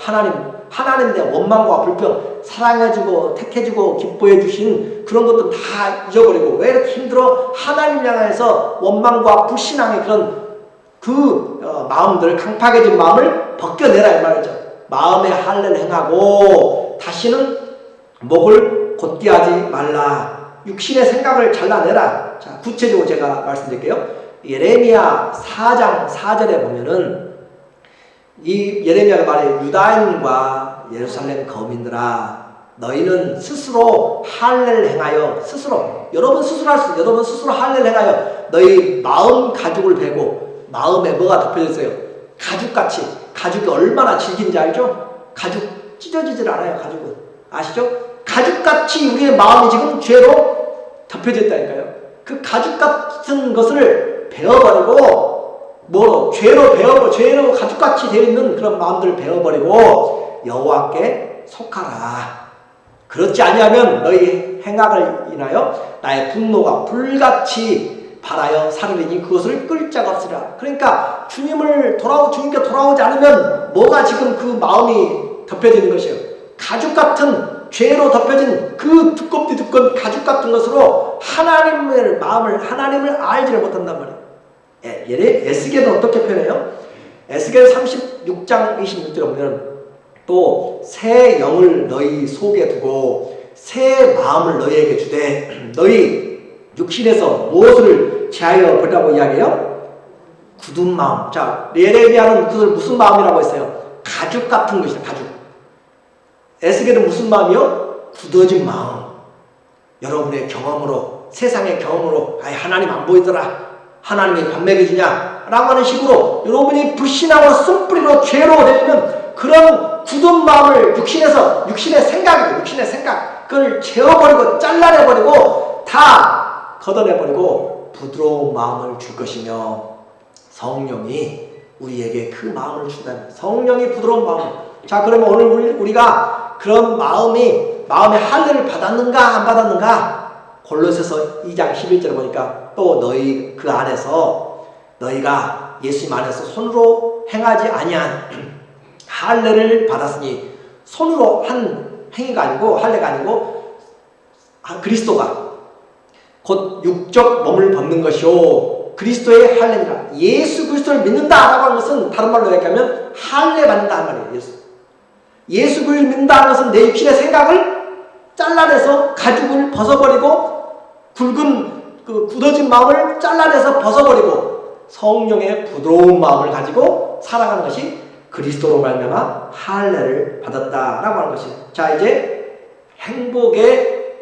하나님에 대한 원망과 불평, 사랑해주고 택해주고 기뻐해주신 그런 것도 다 잊어버리고 왜 이렇게 힘들어? 하나님 향해서 원망과 불신앙의 그런 마음들, 강팍해진 마음을 벗겨내라 이 말이죠. 마음의 할례를 행하고 다시는 목을 곧게 하지 말라. 육신의 생각을 잘라내라. 자, 구체적으로 제가 말씀드릴게요. 예레미야 4장 4절에 보면은 이 예레미야가 말해 유다인과 예루살렘 거민들아 너희는 스스로 할례를 행하여 스스로 여러분 스스로 할례를 행하여 너희 마음 가죽을 베고 마음에 뭐가 덮여져 있어요? 가죽같이. 가죽이 얼마나 질긴지 알죠? 가죽 찢어지질 않아요. 가죽은 아시죠? 가죽같이 우리의 마음이 지금 죄로 덮여져 있다니까요. 그 가죽 같은 것을 베어버리고 죄로 가죽같이 되어 있는 그런 마음들을 베어버리고 여호와께 속하라. 그렇지 아니하면 너희 행악을 인하여 나의 분노가 불같이 발하여 사르리니 그것을 끌 자가 없으리라. 그러니까 주님께 돌아오지 않으면 뭐가 지금 그 마음이 덮여지는 것이에요. 가죽 같은 죄로 덮여진 그 두껍디 두꺼운 가죽 같은 것으로 하나님을 알지를 못한단 말이에요. 에스겔은 어떻게 표현해요? 에스겔 36장 26절에 보면 또 새 영을 너희 속에 두고 새 마음을 너희에게 주되 너희 육신에서 무엇을 제하여 버리라고 이야기해요? 굳은 마음. 자, 예레미야는 그것을 무슨 마음이라고 했어요? 가죽 같은 것이다. 가죽. 에스겔은 무슨 마음이요? 굳어진 마음. 여러분의 경험으로, 세상의 경험으로 하나님 안 보이더라, 하나님이 밥 먹여주냐 라고 하는 식으로 여러분이 불신앙으로 쓴뿌리로 죄로 되면 그런 굳은 마음을 육신의 생각 그걸 재워버리고 잘라내버리고 다 걷어내버리고 부드러운 마음을 줄 것이며 성령이 우리에게 그 마음을 준다면 성령이 부드러운 마음. 자, 그러면 오늘 우리가 그런 마음의 할례를 받았는가 안 받았는가? 골로새서 2장 11절에 보니까 또 너희 그 안에서 너희가 예수님 안에서 손으로 행하지 아니한 할례를 받았으니 손으로 한 행위가 아니고 할례가 아니고 그리스도가 곧 육적 몸을 벗는 것이요 그리스도의 할례니라. 예수 그리스도를 믿는다라고 하는 것은 다른 말로 얘기하면 할례 받는다 하는 말이에요. 예수 그리스도를 믿는다는 것은 내 육신의 생각을 잘라내서 가죽을 벗어버리고 굵은 그 굳어진 마음을 잘라내서 벗어버리고 성령의 부드러운 마음을 가지고 살아가는 것이 그리스도로 말미암아 할례를 받았다라고 하는 것이에요. 자, 이제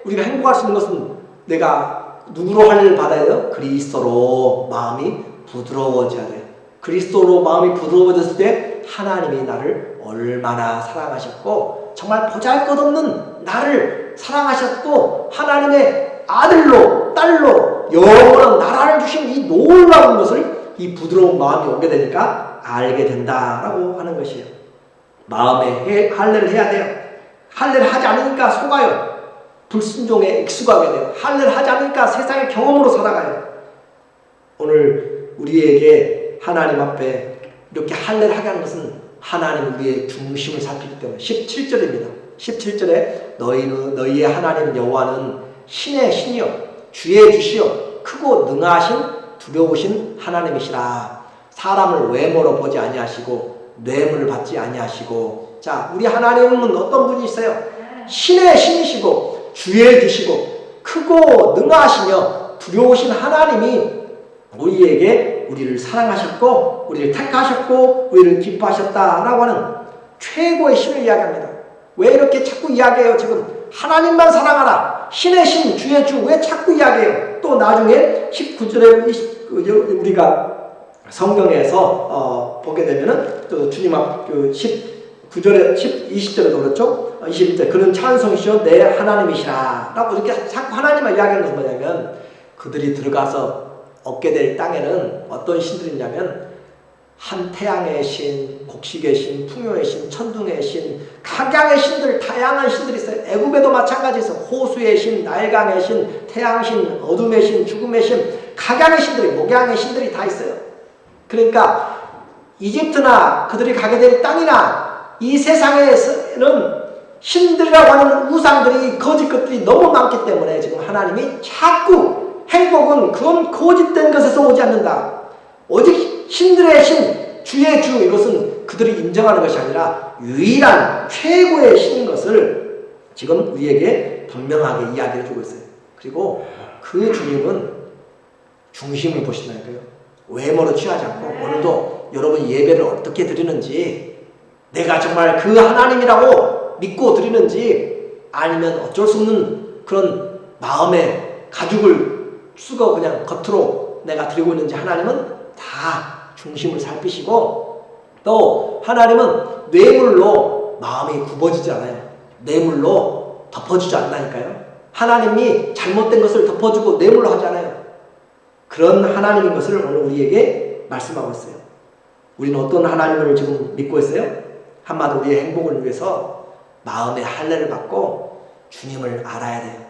우리가 행복할 수 있는 것은 내가 누구로 할례를 받아야 돼요? 그리스도로 마음이 부드러워져야 돼요. 그리스도로 마음이 부드러워졌을 때 하나님이 나를 얼마나 사랑하셨고 정말 보잘것없는 나를 사랑하셨고 하나님의 아들로 딸로 영원한 나라를 주신 이 놀라운 것을 이 부드러운 마음이 오게 되니까 알게 된다라고 하는 것이에요. 마음에 할례를 해야 돼요. 할례를 하지 않으니까 속아요. 불순종에 익숙하게 돼요. 할례를 하지 않으니까 세상의 경험으로 살아가요. 오늘 우리에게 하나님 앞에 이렇게 할례를 하게 하는 것은 하나님 우리의 중심을 살피기 때문에 17절입니다. 17절에 너희의 하나님 여호와는 신의 신이요 주의 주시요 크고 능하신 두려우신 하나님이시라. 사람을 외모로 보지 아니하시고 뇌물을 받지 아니하시고. 자, 우리 하나님은 어떤 분이세요? 신의 신이시고 주의 주시고 크고 능하시며 두려우신 하나님이 우리에게 우리를 사랑하셨고 우리를 택하셨고 우리를 기뻐하셨다라고 하는 최고의 신을 이야기합니다. 왜 이렇게 자꾸 이야기해요? 지금 하나님만 사랑하라, 신의 신, 주의 주, 왜 자꾸 이야기해요? 또 나중에 19절에 우리가 성경에서 보게 되면은 또 주님 앞 19절에 20절에도 그렇죠? 21절 그는 찬송이시오 내 하나님이시라 라고 이렇게 자꾸 하나님만 이야기하는 것은 뭐냐면 그들이 들어가서 얻게 될 땅에는 어떤 신들이 있냐면 한 태양의 신, 곡식의 신, 풍요의 신, 천둥의 신, 각양의 신들, 다양한 신들이 있어요. 애굽에도 마찬가지에서 호수의 신, 나일강의 신, 태양신, 어둠의 신, 죽음의 신, 각양의 신들이, 목양의 신들이 다 있어요. 그러니까 이집트나 그들이 가게 될 땅이나 이 세상에는 신들이라고 하는 우상들이 거짓 것들이 너무 많기 때문에 지금 하나님이 자꾸 행복은 그건 거짓된 것에서 오지 않는다. 오직 신들의 신, 주의 주 이것은 그들이 인정하는 것이 아니라 유일한 최고의 신인 것을 지금 우리에게 분명하게 이야기해 주고 있어요. 그리고 그 주님은 중심을 보신다니까요. 외모로 취하지 않고 오늘도 여러분 예배를 어떻게 드리는지 내가 정말 그 하나님이라고 믿고 드리는지 아니면 어쩔 수 없는 그런 마음에 가죽을 쓰고 그냥 겉으로 내가 드리고 있는지 하나님은 다 중심을 살피시고 또 하나님은 뇌물로 마음이 굽어지지 않아요. 뇌물로 덮어주지 않나니까요. 하나님이 잘못된 것을 덮어주고 뇌물로 하지 않아요. 그런 하나님인 것을 오늘 우리에게 말씀하고 있어요. 우리는 어떤 하나님을 지금 믿고 있어요? 한마디로 우리의 행복을 위해서 마음의 할례를 받고 주님을 알아야 돼요.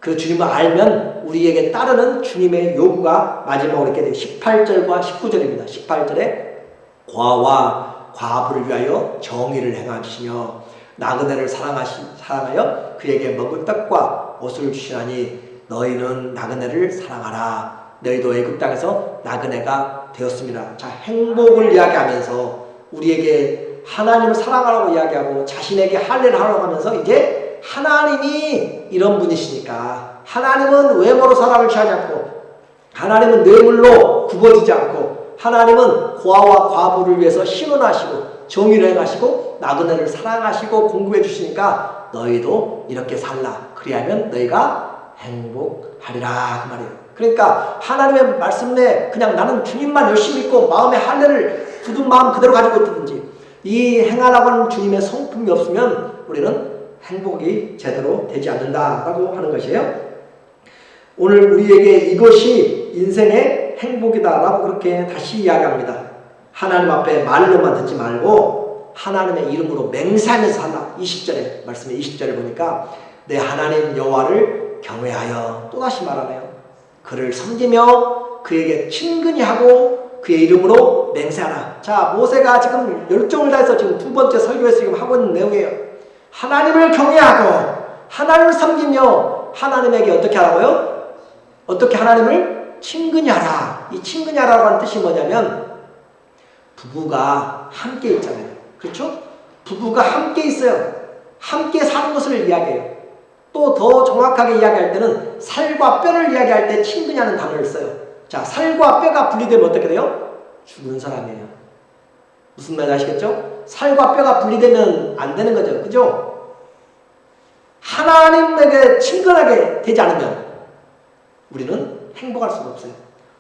그 주님을 알면 우리에게 따르는 주님의 요구가 마지막으로 이렇게 돼요. 18절과 19절입니다. 18절에 과와 과부를 위하여 정의를 행하시며 나그네를 사랑하여 그에게 먹을 떡과 옷을 주시나니 너희는 나그네를 사랑하라. 너희도 애굽 땅에서 나그네가 되었습니다. 자, 행복을 이야기하면서 우리에게 하나님을 사랑하라고 이야기하고 자신에게 할례를 하라고 하면서 이제 하나님이 이런 분이시니까 하나님은 외모로 사람을 취하지 않고 하나님은 뇌물로 굽어지지 않고 하나님은 고아와 과부를 위해서 신원하시고 정의를 행하시고 나그네를 사랑하시고 공급해 주시니까 너희도 이렇게 살라. 그리하면 너희가 행복하리라 그 말이에요. 그러니까 하나님의 말씀 내에 그냥 나는 주님만 열심히 믿고 마음의 할례를 굳은 마음 그대로 가지고 있든지 이 행하라고 하는 주님의 성품이 없으면 우리는 행복이 제대로 되지 않는다라고 하는 것이에요. 오늘 우리에게 이것이 인생의 행복이다라고 그렇게 다시 이야기합니다. 하나님 앞에 말로만 듣지 말고 하나님의 이름으로 맹세하면서 살라. 20절에 말씀에 20절에 보니까 내 하나님 여호와를 경외하여 또다시 말하네요. 그를 섬기며 그에게 친근히 하고 그의 이름으로 맹세하라. 자, 모세가 지금 열정을 다해서 지금 두 번째 설교에서 지금 하고 있는 내용이에요. 하나님을 경외하고 하나님을 섬기며 하나님에게 어떻게 하라고요? 어떻게 하나님을 친근히 하라. 이 친근히 하라고 하는 뜻이 뭐냐면 부부가 함께 있잖아요. 그렇죠? 부부가 함께 있어요. 함께 사는 것을 이야기해요. 또 더 정확하게 이야기할 때는 살과 뼈를 이야기할 때 친근히 하는 단어를 써요. 자, 살과 뼈가 분리되면 어떻게 돼요? 죽은 사람이에요. 무슨 말인지 아시겠죠? 살과 뼈가 분리되면 안 되는 거죠. 그죠? 하나님에게 친근하게 되지 않으면 우리는 행복할 수가 없어요.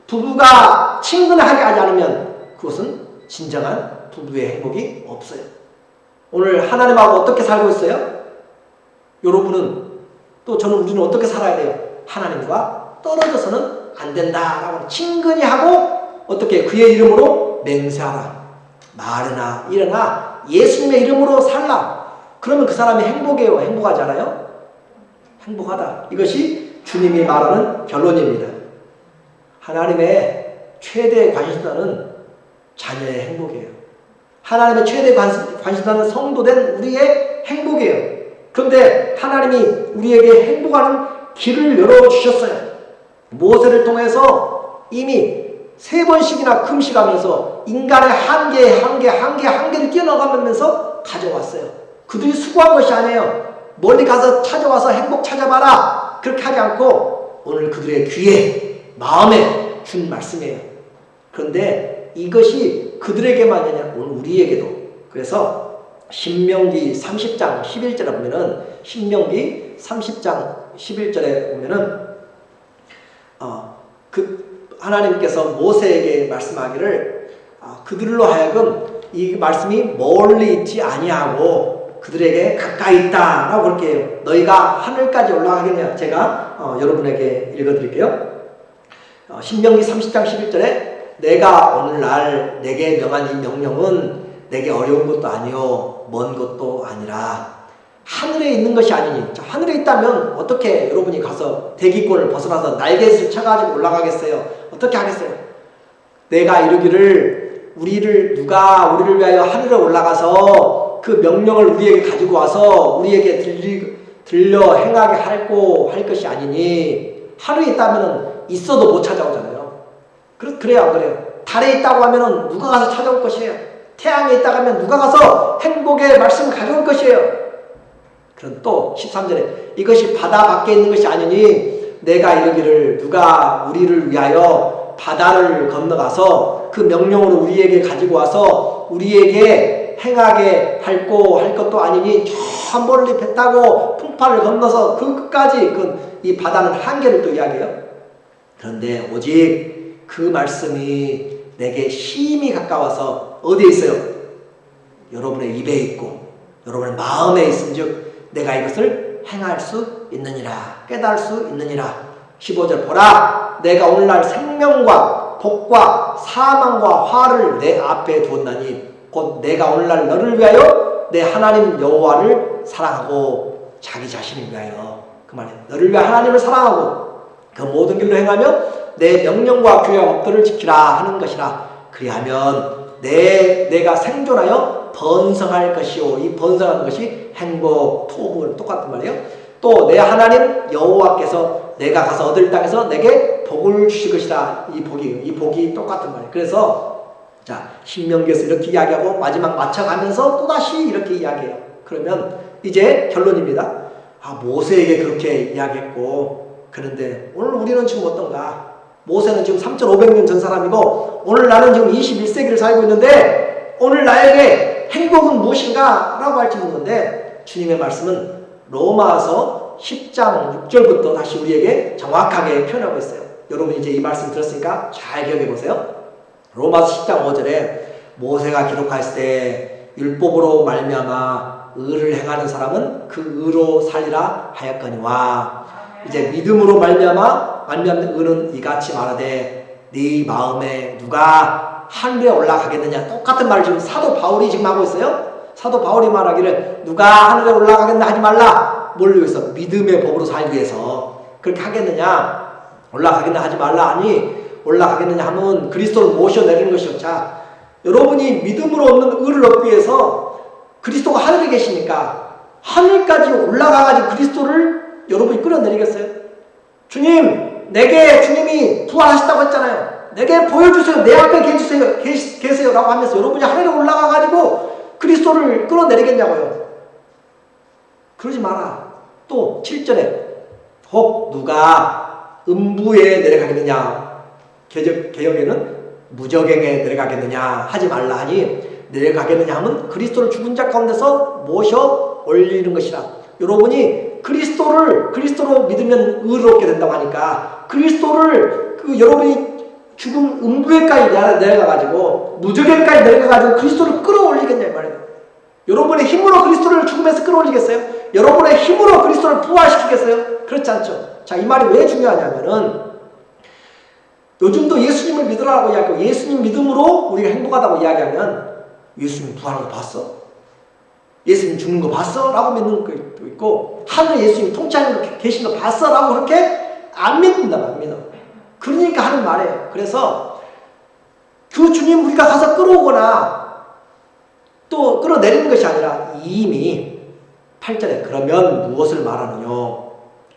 부부가 친근하게 하지 않으면 그것은 진정한 부부의 행복이 없어요. 오늘 하나님하고 어떻게 살고 있어요? 여러분은 또 저는 우리는 어떻게 살아야 돼요? 하나님과 떨어져서는 안 된다라고 친근히 하고 어떻게 그의 이름으로 맹세하라. 말이나 일어나 예수님의 이름으로 살라. 그러면 그 사람이 행복해요? 행복하지 않아요? 행복하다. 이것이 주님이 말하는 결론입니다. 하나님의 최대 관심사는 자녀의 행복이에요. 하나님의 최대 관심사는 성도된 우리의 행복이에요. 그런데 하나님이 우리에게 행복하는 길을 열어주셨어요. 모세를 통해서 이미 3번씩이나 금식하면서 인간의 한계를 뛰어넘어가면서 가져왔어요. 그들이 수고한 것이 아니에요. 멀리 가서 찾아와서 행복 찾아봐라. 그렇게 하지 않고 오늘 그들의 귀에, 마음에 준 말씀이에요. 그런데 이것이 그들에게만이 아니라 오늘 우리에게도. 그래서 신명기 30장 11절에 보면은, 신명기 30장 11절에 보면은 하나님께서 모세에게 말씀하기를 그들로 하여금 이 말씀이 멀리 있지 아니하고 그들에게 가까이 있다라고 그렇게 해요. 너희가 하늘까지 올라가겠냐. 제가 여러분에게 읽어드릴게요. 신명기 30장 11절에 내가 오늘날 내게 명한 이 명령은 내게 어려운 것도 아니요 먼 것도 아니라 하늘에 있는 것이 아니니. 자, 하늘에 있다면 어떻게 여러분이 가서 대기권을 벗어나서 날개짓을 쳐가지고 올라가겠어요? 어떻게 하겠어요? 내가 이르기를 누가 우리를 위하여 하늘에 올라가서 그 명령을 우리에게 가지고 와서 우리에게 들려 행하게 할 것이 아니니. 하늘에 있다면 있어도 못 찾아오잖아요. 그래요 안 그래요? 달에 있다고 하면 누가 가서 찾아올 것이에요. 태양에 있다고 하면 누가 가서 행복의 말씀을 가져올 것이에요. 그럼 또 13절에 이것이 바다 밖에 있는 것이 아니니 내가 이르기를 누가 우리를 위하여 바다를 건너가서 그 명령으로 우리에게 가지고 와서 우리에게 행하게 할 것도 아니니 저 멀리 배 타고 풍파를 건너서 그 끝까지 이 바다는 한계를 또 이야기해요. 그런데 오직 그 말씀이 내게 심히 가까워서 어디에 있어요? 여러분의 입에 있고 여러분의 마음에 있음즉 내가 이것을 행할 수 있느니라. 깨달을 수 있느니라. 15절 보라 내가 오늘날 생명과 복과 사망과 화를 내 앞에 두었나니 곧 내가 오늘날 너를 위하여 내 하나님 여호와를 사랑하고 자기 자신을 위하여 그 말이에요. 너를 위하여 하나님을 사랑하고 그 모든 길로 행하며 내 명령과 규례와 법도를 지키라 하는 것이라. 그리하면 내가 생존하여 번성할 것이요. 이 번성하는 것이 행복, 토복은 똑같은 말이에요. 또 내 하나님 여호와께서 내가 가서 얻을 땅에서 내게 복을 주실 것이다. 이 복이 똑같은 말이에요. 그래서 자 신명기에서 이렇게 이야기하고 마지막 맞춰가면서 또다시 이렇게 이야기해요. 그러면 이제 결론입니다. 모세에게 그렇게 이야기했고 그런데 오늘 우리는 지금 어떤가? 모세는 지금 3,500년 전 사람이고 오늘 나는 지금 21세기를 살고 있는데 오늘 나에게 행복은 무엇인가? 라고 할지 묻는데 주님의 말씀은 로마서 10장 6절부터 다시 우리에게 정확하게 표현하고 있어요. 여러분 이제 이 말씀 들었으니까 잘 기억해 보세요. 로마서 10장 5절에 모세가 기록하였을 때 율법으로 말미암아 의를 행하는 사람은 그 의로 살리라 하였거니와 이제 믿음으로 말미암아 의는 이같이 말하되 네 마음에 누가 하늘에 올라가겠느냐. 똑같은 말을 지금 사도 바울이 지금 하고 있어요. 사도 바울이 말하기를 누가 하늘에 올라가겠나 하지 말라. 뭘 위해서? 믿음의 법으로 살기 위해서. 그렇게 하겠느냐? 올라가겠나 하지 말라. 아니 올라가겠느냐 하면 그리스도를 모셔내리는 것이요. 자, 여러분이 믿음으로 얻는 의를 얻기 위해서 그리스도가 하늘에 계시니까 하늘까지 올라가가지고 그리스도를 여러분이 끌어내리겠어요? 주님, 내게 주님이 부활하셨다고 했잖아요. 내게 보여주세요. 내 앞에 계세요. 라고 하면서 여러분이 하늘에 올라가가지고 그리스도를 끌어내리겠냐고요. 그러지 마라. 또 7절에 혹 누가 음부에 내려가겠느냐. 개역에는 무저갱에 내려가겠느냐 하지 말라 하니 내려가겠느냐 하면 그리스도를 죽은 자 가운데서 모셔 올리는 것이라. 여러분이 그리스도로 믿으면 의롭게 된다고 하니까 그리스도를 여러분이 죽음 음부에까지 내려가가지고 무저갱까지 내려가가지고 그리스도를 끌어올리겠냐 이 말이에요. 여러분의 힘으로 그리스도를 죽음에서 끌어올리겠어요? 여러분의 힘으로 그리스도를 부활시키겠어요? 그렇지 않죠. 자, 이 말이 왜 중요하냐면은 요즘도 예수님을 믿으라고 이야기하고 예수님 믿음으로 우리가 행복하다고 이야기하면 예수님 부활한 거 봤어? 예수님 죽는 거 봤어? 라고 믿는 것도 있고 하늘에 예수님 통치하는 거 계신 거 봤어? 라고 그렇게 안 믿는다. 안 믿어. 그러니까 하는 말이에요. 그래서 그 주님 우리가 가서 끌어오거나 또 끌어내리는 것이 아니라 이미 8절에 그러면 무엇을 말하느냐?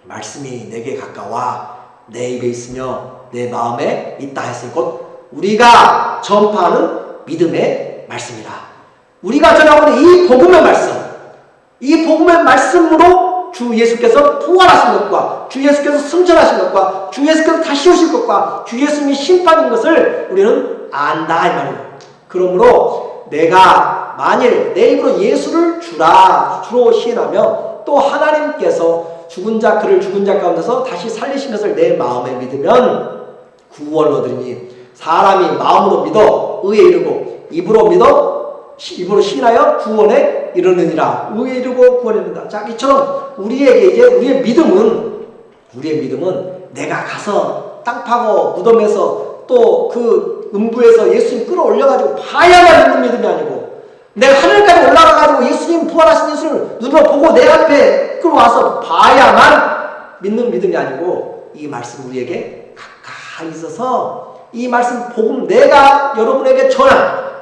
말씀이 내게 가까워 내 입에 있으며 내 마음에 있다 했으니 곧 우리가 전파하는 믿음의 말씀이라. 우리가 전하고 있는 이 복음의 말씀, 이 복음의 말씀으로 주 예수께서 부활하신 것과 주 예수께서 승천하신 것과 주 예수께서 다시 오실 것과 주 예수님이 심판인 것을 우리는 안다 이 말이에요. 그러므로 내가 만일 내 입으로 예수를 주로 시인하며 또 하나님께서 그를 죽은 자 가운데서 다시 살리신 것을 내 마음에 믿으면 구원을 얻으리니 사람이 마음으로 믿어 의에 이르고 입으로 시인하여 구원에 이르느니라. 의에 이르고 구원에 이른다. 자, 이처럼 우리에게 이제 우리의 믿음은 내가 가서 땅 파고 무덤에서 또 그 음부에서 예수님 끌어올려가지고 봐야만 있는 믿음이 아니고 내가 하늘까지 올라가가지고 예수님 부활하신 예수를 눈으로 보고 내 앞에 끌어와서 봐야만 믿는 믿음이 아니고 이 말씀 우리에게 가까이 있어서 이 말씀 복음 내가 여러분에게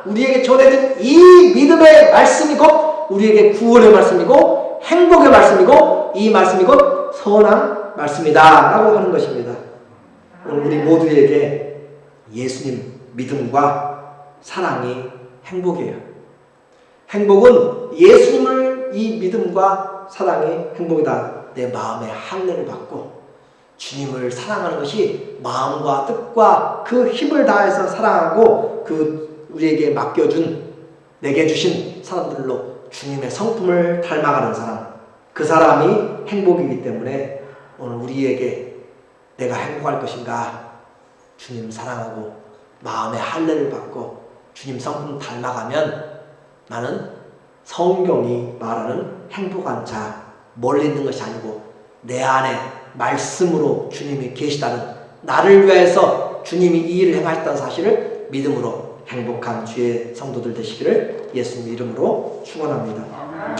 우리에게 전해진 이 믿음의 말씀이 곧 우리에게 구원의 말씀이고 행복의 말씀이고 이 말씀이 곧 선한 말씀이다 라고 하는 것입니다. 오늘 우리 모두에게 예수님 믿음과 사랑이 행복이에요. 행복은 예수님을 이 믿음과 사랑이 행복이다. 내 마음의 할례를 받고 주님을 사랑하는 것이 마음과 뜻과 그 힘을 다해서 사랑하고 그 우리에게 맡겨준 내게 주신 사람들로 주님의 성품을 닮아가는 사람, 그 사람이 행복이기 때문에 오늘 우리에게 내가 행복할 것인가? 주님 사랑하고 마음의 할례를 받고 주님 성품 닮아가면 나는 성경이 말하는 행복한 자, 멀리 있는 것이 아니고 내 안에 말씀으로 주님이 계시다는, 나를 위해서 주님이 이 일을 행하셨다는 사실을 믿음으로 행복한 주의 성도들 되시기를 예수님 이름으로 축원합니다.